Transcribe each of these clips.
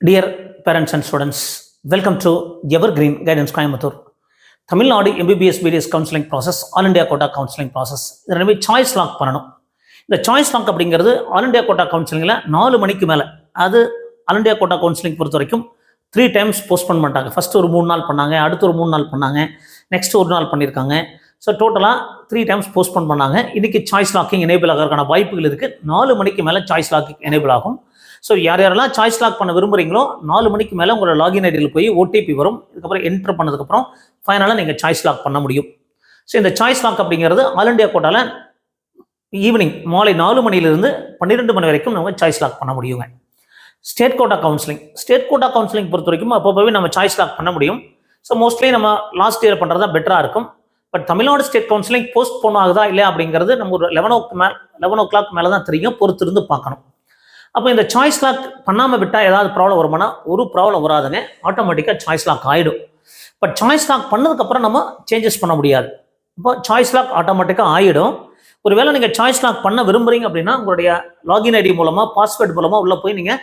Dear parents and students, welcome to Evergreen Guidance Coimbatore. Tamil Nadu MBBS BDS counseling process, All India Quota counseling process. இதனை choice lock பண்ணணும். இந்த choice lock அப்படிங்கிறது all India quota கவுன்சிலிங்கில் 4 மணிக்கு மேலே, அது all India quota counselling பொறுத்த வரைக்கும் 3 times போஸ்ட்போன் பண்ணிட்டாங்க. ஃபஸ்ட்டு ஒரு 3 நாள் பண்ணாங்க, அடுத்து ஒரு 3 நாள் பண்ணாங்க, நெக்ஸ்ட் ஒரு நாள் பண்ணியிருக்காங்க. ஸோ டோட்டலாக 3 times போஸ்ட்போன் பண்ணாங்க. இன்றைக்கி சாய்ஸ் லாக்கிங் எனேபிள் ஆகிறதுக்கான வாய்ப்புகள் இருக்குது. 4 மணிக்கு மேலே சாய்ஸ் லாக்கிங் எனேபிள் ஆகும். ஸோ யாரெல்லாம் சாய்ஸ் லாக் பண்ண விரும்புகிறீங்களோ 4 மணிக்கு மேலே உங்களோட லாகின் ஐடியில் போய் ஓடிபி வரும். இதுக்கப்புறம் என்ட்ரு பண்ணதுக்கப்புறம் ஃபைனலாக நீங்கள் சாய்ஸ் லாக் பண்ண முடியும். ஸோ இந்த சாய்ஸ் லாக் அப்படிங்கிறது ஆல் இண்டியா கோட்டாவில் ஈவினிங் மாலை 4 மணிலிருந்து 12 மணி வரைக்கும் நம்ம சாய்ஸ் லாக் பண்ண முடியுங்க. ஸ்டேட் கோட்டா கவுன்சிலிங் பொறுத்த வரைக்கும் அப்போவே நம்ம சாய்ஸ் லாக் பண்ண முடியும். ஸோ மோஸ்ட்லி நம்ம லாஸ்ட் இயர் பண்ணுறது தான் பெட்டராக இருக்கும். But Tamil Nadu state counselling post phone ஆகுதா இல்லையா அப்படிங்கிறது நம்ம ஒரு 11 o'clock மேலே தான் தெரியும், பொறுத்திருந்து பார்க்கணும். அப்போ இந்த சாய்ஸ் லாக் பண்ணாமல் விட்டால் ஏதாவது ப்ராப்ளம் வருமானா? ஒரு ப்ராப்ளம் வராதுங்க, ஆட்டோமேட்டிக்காக சாய்ஸ் லாக் ஆகிடும். பட் சாய்ஸ் லாக் பண்ணதுக்கப்புறம் நம்ம சேஞ்சஸ் பண்ண முடியாது. இப்போ சாய்ஸ் லாக் ஆட்டோமேட்டிக்காக ஆகிடும். ஒருவேளை நீங்கள் சாய்ஸ் லாக் பண்ண விரும்புகிறீங்க அப்படின்னா உங்களுடைய லாகின் ஐடி மூலமாக, பாஸ்வேர்டு மூலமாக உள்ளே போய் நீங்கள்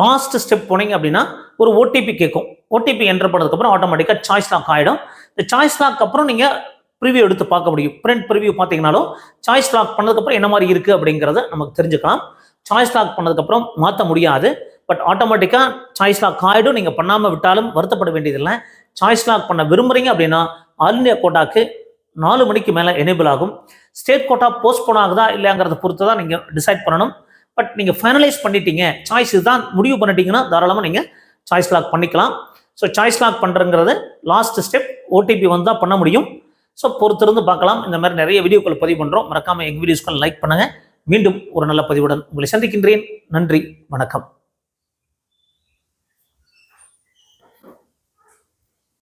லாஸ்ட் ஸ்டெப் போனீங்க அப்படின்னா ஒரு ஓடிபி கேட்கும். ஓடிபி என்டர் பண்ணதுக்கப்புறம் ஆட்டோமேட்டிக்காக சாய்ஸ் லாக் ஆகிடும். இந்த சாய்ஸ் லாக் அப்புறம் நீங்கள் ப்ரிவியூ எடுத்து பார்க்க முடியும். பிரிண்ட் ப்ரிவியூ பார்த்தீங்கன்னாலும் சாய்ஸ் லாக் பண்ணதுக்கப்புறம் என்ன மாதிரி இருக்குது அப்படிங்கிறத நமக்கு தெரிஞ்சுக்கலாம். சாய்ஸ் லாக் பண்ணதுக்கப்புறம் மாற்ற முடியாது. பட் ஆட்டோமேட்டிக்காக சாய்ஸ் லாக் ஆகிடும். நீங்கள் பண்ணாமல் விட்டாலும் வருத்தப்பட வேண்டியதில்லை. சாய்ஸ் லாக் பண்ண விரும்புகிறீங்க அப்படின்னா ஆல் இண்டியா கோட்டாக்கு 4 மணிக்கு மேலே எனேபிள் ஆகும். ஸ்டேட் கோட்டா போஸ்ட்போன் ஆகுதா இல்லையாங்கிறத பொறுத்து தான் நீங்கள் டிசைட் பண்ணணும். பட் நீங்கள் ஃபைனலைஸ் பண்ணிட்டீங்க, சாய்ஸ் இதுதான் முடிவு பண்ணிட்டீங்கன்னா தாராளமாக நீங்கள் சாய்ஸ் லாக் பண்ணிக்கலாம். ஸோ சாய்ஸ் லாக் பண்ணுறங்கிறது லாஸ்ட் ஸ்டெப், ஓடிபி வந்தால் பண்ண முடியும். ஸோ பொறுத்திருந்து பார்க்கலாம். இந்த மாதிரி நிறைய வீடியோக்கள் பதிவு பண்ணுறோம். மறக்காமல் எங்கள் வீடியோஸ்க்கு லைக் பண்ணுங்கள். மீண்டும் ஒரு நல்ல பதிவுடன் உங்களை சந்திக்கின்றேன். நன்றி, வணக்கம்.